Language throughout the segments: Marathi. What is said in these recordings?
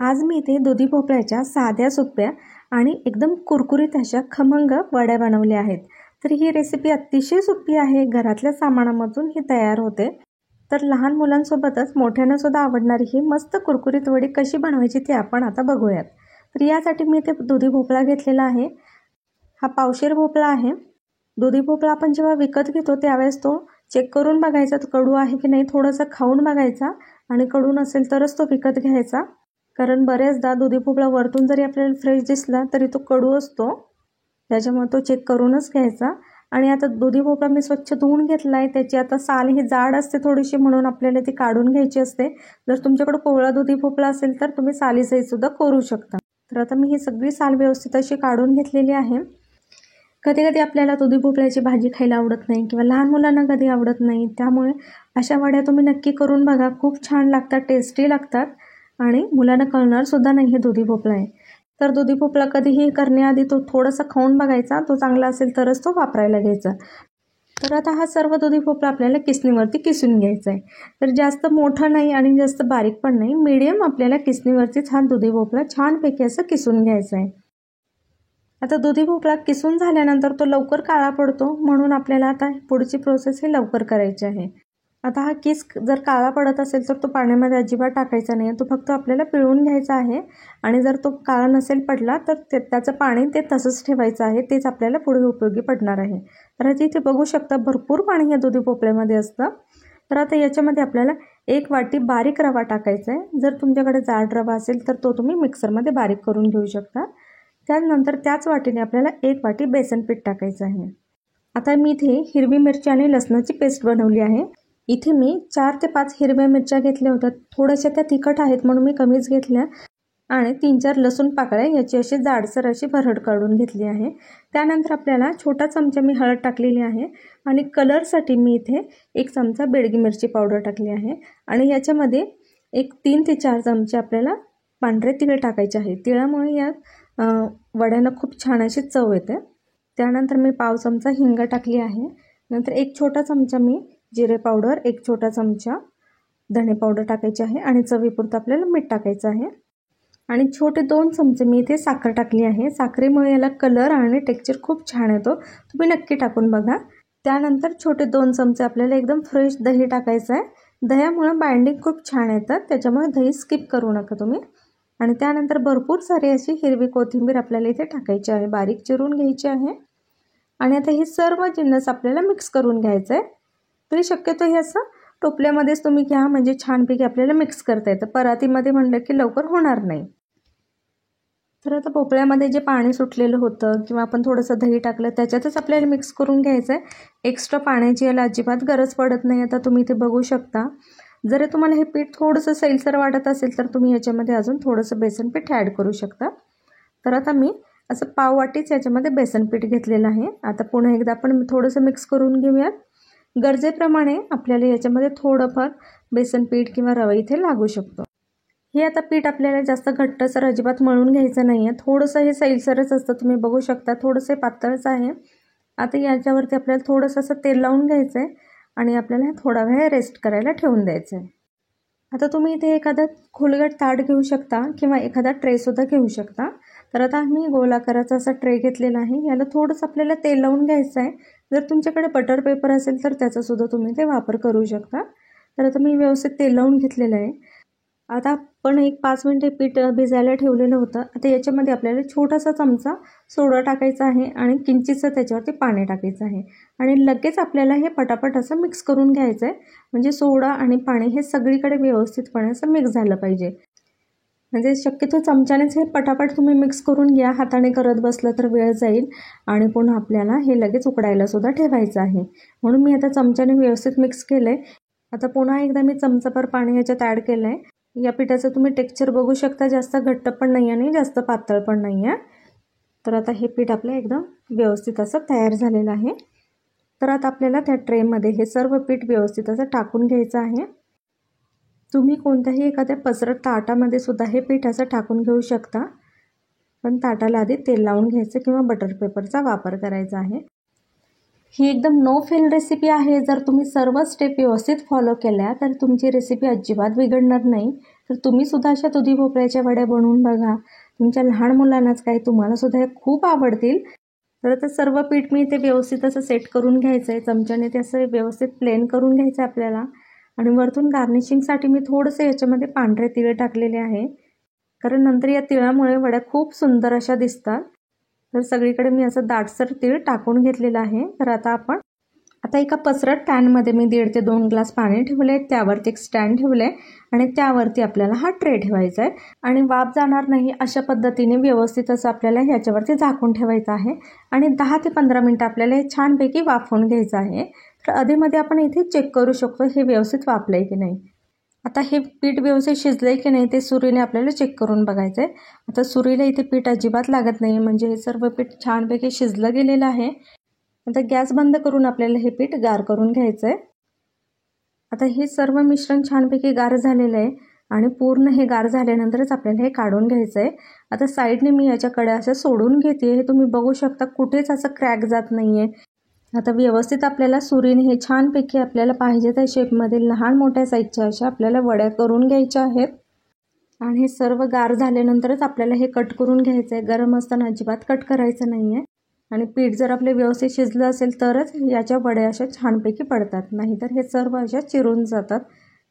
आज मी इथे दुधी भोपळ्याच्या साध्या सोप्या आणि एकदम कुरकुरीत अशा खमंग वड्या बनवल्या आहेत। तर ही रेसिपी अतिशय सोपी आहे, घरातल्या सामानामधून ही तयार होते। तर लहान मुलांसोबतच मोठ्यांना सुद्धा आवडणारी ही मस्त कुरकुरीत वडी कशी बनवायची ते आपण आता बघूयात। तर यासाठी मी इथे दुधी भोपळा घेतलेला आहे। हा पावशेर भोपळा आहे। दुधी भोपळा आपण जेव्हा विकत घेतो त्यावेळेस तो चेक करून बघायचा तो कडू आहे की नाही, थोडासा खाऊन बघायचा आणि कडू नसेल तरच तो विकत घ्यायचा। कारण बरेचदा दुधी भोपळा वरतून जरी आपल्याला फ्रेश दिसला तरी तो कडू असतो, त्याच्यामुळे तो चेक करूनच घ्यायचा। आणि आता दुधी भोपळा मी स्वच्छ धुवून घेतला आहे। त्याची आता साल ही जाड असते थोडीशी, म्हणून आपल्याला ती काढून घ्यायची असते। जर तुमच्याकडे कोवळा दुधी भोपळा असेल तर तुम्ही सालीसहित सुद्धा करू शकता। तर आता मी ही सगळी साल व्यवस्थित अशी काढून घेतलेली आहे। कधी कधी आपल्याला दुधी भोपळ्याची भाजी खायला आवडत नाही किंवा लहान मुलांना कधी आवडत नाही, त्यामुळे अशा वड्या तुम्ही नक्की करून बघा, खूप छान लागतात, टेस्टी लागतात आणि मुलांना कळणार सुद्धा नाही हे दुधी भोपळा आहे। तर दुधी भोपळा कधीही करण्याआधी तो थोडासा खाऊन बघायचा, तो चांगला असेल तरच तो वापरायला घ्यायचा। तर आता हा सर्व दुधी भोपळा आपल्याला किसणीवरती किसून घ्यायचा आहे। तर जास्त मोठा नाही आणि जास्त बारीक पण नाही, मीडियम आपल्याला किसणीवरतीच हा दुधी भोपळा छानपैकी असं किसून घ्यायचा आहे। आता दुधी भोपळा किसून झाल्यानंतर तो लवकर काळा पडतो, म्हणून आपल्याला आता पुढची प्रोसेस ही लवकर करायची आहे। आता हा किस जर काळा पडत असेल तर तो पाण्यामध्ये अजिबात टाकायचा नाही, तो फक्त आपल्याला पिळून घ्यायचा आहे। आणि जर तो काळा नसेल पडला तर त्याचं पाणी ते तसंच ठेवायचं आहे, तेच आपल्याला पुढे उपयोगी पडणार आहे। तर आता इथे बघू शकता भरपूर पाणी या दुधी भोपळ्यामध्ये असतं। तर आता याच्यामध्ये आपल्याला 1 वाटी बारीक रवा टाकायचा आहे। जर तुमच्याकडे जाड रवा असेल तर तो तुम्ही मिक्सरमध्ये बारीक करून घेऊ शकता। त्यानंतर त्याच वाटीने आपल्याला 1 वाटी बेसन पीठ टाकायचं आहे। आता मी इथे हिरवी मिरची आणि लसणाची पेस्ट बनवली आहे। इथे मी 4 ते 5 हिरव्या मिरच्या घेतल्या होत्या, थोड्याशा त्या तिखट आहेत म्हणून मी कमीच घेतल्या। आणि 3-4 लसूण पाकळ्या याची अशी जाडसर अशी भरड काढून घेतली आहे। त्यानंतर आपल्याला छोटा चमचा मी हळद टाकलेली आहे आणि कलरसाठी मी इथे 1 चमचा बेडगी मिरची पावडर टाकली आहे। आणि याच्यामध्ये 3 ते 4 चमचे आपल्याला पांढरे तीळ टाकायचे आहे। तिळामुळे या वड्यांना खूप छान अशी चव येते। त्यानंतर मी पाव चमचा हिंग टाकली आहे। नंतर 1 छोटा चमचा मी जिरे पावडर, 1 छोटा चमचा धणे पावडर टाकायची आहे आणि चवीपुरतं आपल्याला मीठ टाकायचं आहे। आणि छोटे 2 चमचे मी इथे साखर टाकली आहे। साखरेमुळे याला कलर आणि टेक्स्चर खूप छान येतो, तुम्ही नक्की टाकून बघा। त्यानंतर छोटे 2 चमचे आपल्याला एकदम फ्रेश दही टाकायचं आहे। दह्यामुळे बाइंडिंग खूप छान येतं, त्याच्यामुळे दही स्किप करू नका तुम्ही। आणि त्यानंतर भरपूर सारी अशी हिरवी कोथिंबीर आपल्याला इथे टाकायची आहे, बारीक चिरून घ्यायची आहे। आणि आता हे सर्व जिन्नस आपल्याला मिक्स करून घ्यायचं आहे। तरी शक्यतो हे असं टोपल्यामध्येच तुम्ही घ्या, म्हणजे छानपैकी आपल्याला मिक्स करता येतं, परातीमध्ये म्हणलं की लवकर होणार नाही। तर आता भोपळ्यामध्ये जे पाणी सुटलेलं होतं किंवा आपण थोडंसं दही टाकलं त्याच्यातच आपल्याला मिक्स करून घ्यायचं आहे। एक्स्ट्रा पाण्याची याला अजिबात गरज पडत नाही। आता तुम्ही इथे बघू शकता, जर तुम्हाला हे पीठ थोडंसं सैलसर वाटत असेल तर तुम्ही याच्यामध्ये अजून थोडंसं बेसन पीठ ॲड करू शकता। तर आता मी असं पाव वाटीच याच्यामध्ये बेसन पीठ घेतलेलं आहे। आता पुन्हा एकदा आपण थोडंसं मिक्स करून घेऊयात। गरजेप्रमाणे आपल्याला याच्यामध्ये थोडंफार बेसन पीठ किंवा रवा इथे लागू शकतो। हे आता पीठ आपल्याला जास्त घट्टसर अजिबात मळून घ्यायचं नाही आहे, थोडंसं हे सैलसरच असतं, तुम्ही बघू शकता थोडंसं पातळच आहे। आता याच्यावरती आपल्याला थोडंसं असं तेल लावून घ्यायचं आहे आणि आपल्याला थोडा वेळ रेस्ट करायला ठेवून द्यायचं आहे। आता तुम्ही इथे एखादा खोलगट ताट घेऊ शकता किंवा एखादा ट्रेसुद्धा घेऊ शकता। तर आता मी गोलाकाराचा असा ट्रे घेतलेला आहे, याला थोडंसं आपल्याला तेल लावून घ्यायचं आहे। जर तुमच्याकडे बटर पेपर असेल तर त्याचासुद्धा तुम्ही ते वापर करू शकता। तर आता मी व्यवस्थित तेल लावून घेतलेलं आहे। आता आपण 5 मिनिटे पीठ भिजायला ठेवलेलं होतं। आता याच्यामध्ये आपल्याला छोटासा चमचा सोडा टाकायचा आहे आणि किंचितचं त्याच्यावरती पाणी टाकायचं आहे आणि लगेच आपल्याला हे पटापट असं मिक्स करून घ्यायचं आहे, म्हणजे सोडा आणि पाणी हे सगळीकडे व्यवस्थितपणे असं मिक्स झालं पाहिजे। म्हणजे शक्यतो चमच्यानेच हे पटापट तुम्ही मिक्स करून घ्या, हाताने करत बसलं तर वेळ जाईल आणि पुन्हा आपल्याला हे लगेच उकडायला सुद्धा ठेवायचं आहे, म्हणून मी आता चमच्याने व्यवस्थित मिक्स केलं आहे। आता पुन्हा एकदा मी चमचाभर पाणी याच्यात ॲड केलं आहे। या पिठाचं तुम्ही टेक्स्चर बघू शकता, जास्त घट्ट पण नाही आणि जास्त पातळ पण नाही आहे। तर आता हे पीठ आपलं एकदम व्यवस्थित असं तयार झालेलं आहे। तर आता आपल्याला त्या ट्रेमध्ये हे सर्व पीठ व्यवस्थित असं टाकून घ्यायचं आहे। तुम्ही कोणत्याही एखाद्या पसरट ताटामध्ये सुद्धा हे पीठ असं टाकून घेऊ शकता, पण ताटाला आधी तेल लावून घ्यायचं किंवा बटर पेपरचा वापर करायचा आहे। ही एकदम नो फेल रेसिपी आहे। जर तुम्ही सर्व स्टेप व्यवस्थित फॉलो केल्या तर तुमची रेसिपी अजिबात बिघडणार नाही तर तुम्हीसुद्धा अशा दुधी भोपळ्याच्या वड्या बनवून बघा. तुमच्या लहान मुलांनाच काय तुम्हालासुद्धा हे खूप आवडतील. तर आता सर्व पीठ मी इथे व्यवस्थित असं सेट करून घ्यायचं आहे. चमच्याने ते असं व्यवस्थित प्लेन करून घ्यायचं आपल्याला. आणि वरतून गार्निशिंगसाठी मी थोडंसं याच्यामध्ये पांढरे तिळ टाकलेले आहे, कारण नंतर या तिळामुळे वड्या खूप सुंदर अशा दिसतात. तर सगळीकडे मी असं दाटसर तीळ टाकून घेतलेलं आहे. तर आता एका पसरट पॅनमध्ये मी 1.5 ते 2 ग्लास पाणी ठेवले. त्यावरती एक स्टँड ठेवले आणि त्यावरती आपल्याला हा ट्रे ठेवायचा आहे. आणि वाफ जाणार नाही अशा पद्धतीने व्यवस्थित असं आपल्याला ह्याच्यावरती झाकून ठेवायचं आहे. आणि 10 ते 15 मिनटं आपल्याला हे छानपैकी वाफवून घ्यायचं आहे. तर आधीमध्ये आपण इथे चेक करू शकतो हे व्यवस्थित वाफलं आहे की नाही. आता हे पीठ व्यवस्थित शिजलं आहे की नाही ते सुरीने आपल्याला चेक करून बघायचं आहे. आता सुरीला इथे पीठ अजिबात लागत नाही, म्हणजे हे सर्व पीठ छानपैकी शिजलं गेलेलं आहे. आता गॅस बंद करून आपल्याला हे पीठ गार करून घ्यायचं आहे. आता हे सर्व मिश्रण छानपैकी गार झालेलं आहे आणि पूर्ण हे गार झाल्यानंतरच आपल्याला हे काढून घ्यायचं आहे. आता साईडने मी याच्याकडे असं सोडून घेते. हे तुम्ही बघू शकता कुठेच असं क्रॅक जात नाही आहे. आता व्यवस्थित आपल्याला सुरीने हे छानपैकी आपल्याला पाहिजे त्या शेपमध्ये लहान मोठ्या साईजच्या अशा आपल्याला वड्या करून घ्यायच्या आहेत. आणि हे सर्व गार झाल्यानंतरच आपल्याला हे कट करून घ्यायचं आहे. गरम असताना अजिबात कट करायचं नाही आहे. आणि पीठ जर आपले व्यवस्थित शिजलं असेल तरच याच्या वड्या अशा छानपैकी पडतात, नाहीतर हे सर्व अशा चिरून जातात,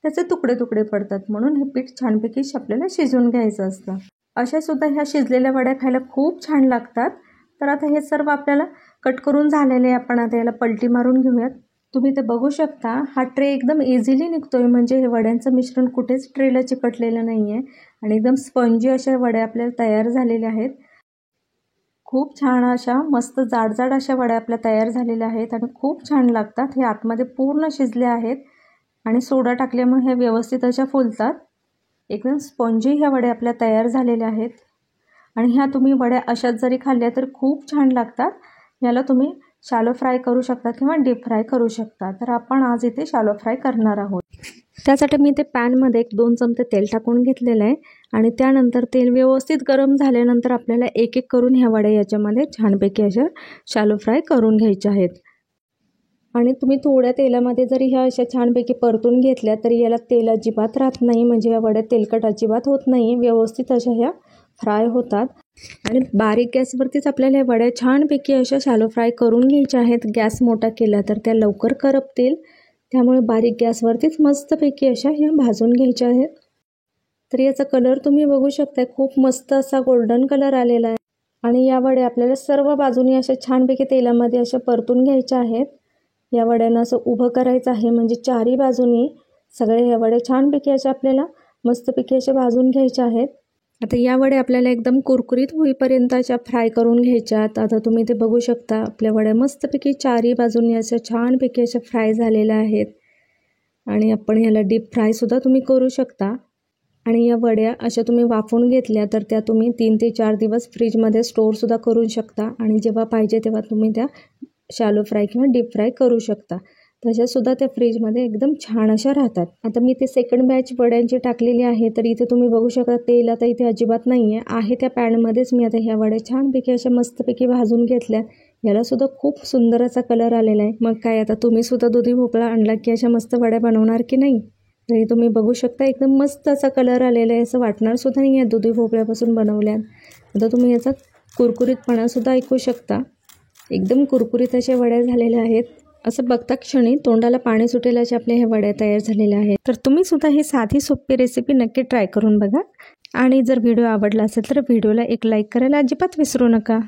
त्याचे तुकडे तुकडे पडतात. म्हणून हे पीठ छानपैकी आपल्याला शिजवून घ्यायचं असतं. अशासुद्धा ह्या शिजलेल्या वड्या खायला खूप छान लागतात. तर आता हे सर्व आपल्याला कट करून झालेले. आपण आता याला पलटी मारून घेऊयात. तुम्ही ते बघू शकता हा ट्रे एकदम इझिली निघतोय, म्हणजे हे वड्यांचं मिश्रण कुठेच ट्रेला चिकटलेलं नाही आहे आणि एकदम स्पंजी अशा वड्या आपल्याला तयार झालेल्या आहेत. खूप छान अशा मस्त जाडजाड अशा वड्या आपल्या तयार झालेल्या आहेत आणि खूप छान लागतात. हे आतमध्ये पूर्ण शिजले आहेत आणि सोडा टाकल्यामुळे हे व्यवस्थित अशा फुलतात. एकदम स्पॉन्जी ह्या वड्या आपल्या तयार झालेल्या आहेत आणि ह्या तुम्ही वड्या अशाच जरी खाल्ल्या तर खूप छान लागतात. याला तुम्ही शॅलो फ्राय करू शकता किंवा डीप फ्राय करू शकता. तर आपण आज इथे शॅलो फ्राय करणार आहोत. त्यासाठी मी ते पॅनमध्ये 1-2 चमचे तेल टाकून घेतलेलं आहे आणि त्यानंतर तेल व्यवस्थित गरम झाल्यानंतर आपल्याला एक एक करून ह्या वड्या याच्यामध्ये छानपैकी अशा शॅलो फ्राय करून घ्यायच्या आहेत. आणि तुम्ही थोड्या तेलामध्ये जरी ह्या अशा छानपैकी परतून घेतल्या तरी याला तेल अजिबात राहत नाही, म्हणजे या वड्या तेलकट अजिबात होत नाही. व्यवस्थित अशा ह्या फ्राय होतात. आणि बारीक गॅसवरतीच आपल्याला ह्या वड्या छानपैकी अशा शॅलो फ्राय करून घ्यायच्या आहेत. गॅस मोठा केला तर त्या लवकर करपतील, त्यामुळे बारीक गॅसवरतीच मस्तपैकी अशा ह्या भाजून घ्यायच्या आहेत. तर याचा कलर तुम्ही बघू शकता, खूप मस्त असा गोल्डन कलर आलेला आहे. आणि या वड्या आपल्याला सर्व बाजूनी अशा छानपैकी तेलामध्ये अशा परतून घ्यायच्या आहेत. या वड्यांना असं उभं करायचं आहे, म्हणजे चारी बाजूनी सगळे ह्या वड्या छानपैकी अशा आपल्याला मस्तपैकी अशा भाजून घ्यायच्या आहेत. आता या वड्या आपल्याला एकदम कुरकुरीत होईपर्यंत अशा फ्राय करून घ्यायच्यात. आता तुम्ही ते बघू शकता आपल्या वड्या मस्तपैकी चारी बाजूनी अशा छानपैकी अशा फ्राय झालेल्या आहेत. आणि आपण ह्याला डीप फ्रायसुद्धा तुम्ही करू शकता. आणि या वड्या अशा तुम्ही वाफवून घेतल्या तर त्या तुम्ही 3 ते 4 दिवस फ्रीजमध्ये स्टोअरसुद्धा करू शकता आणि जेव्हा पाहिजे तेव्हा तुम्ही त्या शॅलो फ्राय किंवा डीप फ्राय करू शकता. तशासुद्धा त्या फ्रीजमध्ये एकदम छान अशा राहतात. आता मी ते सेकंड बॅच वड्यांची टाकलेली आहे, तर इथे तुम्ही बघू शकता तेल आता इथे अजिबात नाही आहे. त्या पॅनमध्येच मी आता ह्या वड्या छानपैकी अशा मस्तपैकी भाजून घेतल्या. यालासुद्धा खूप सुंदर असा कलर आलेला आहे. मग काय आता तुम्हीसुद्धा दुधी भोपळा आणला की अशा मस्त वड्या बनवणार की नाही. तरी तुम्ही बघू शकता एकदम मस्त असा कलर आलेला आहे, असं वाटणारसुद्धा नाही आहे दुधी भोपळ्यापासून बनवल्यात. आता तुम्ही याचा कुरकुरीतपणासुद्धा ऐकू शकता. एकदम कुरकुरीत अशा वड्या झालेल्या आहेत. असं बघता क्षणी तोंडाला पाणी सुटेल अशा आपल्या ह्या वड्या तयार झालेल्या आहेत. तर तुम्ही सुद्धा ही साधी सोपी रेसिपी नक्की ट्राय करून बघा. आणि जर व्हिडिओ आवडला असेल तर व्हिडिओला एक लाईक करायला अजिबात विसरू नका.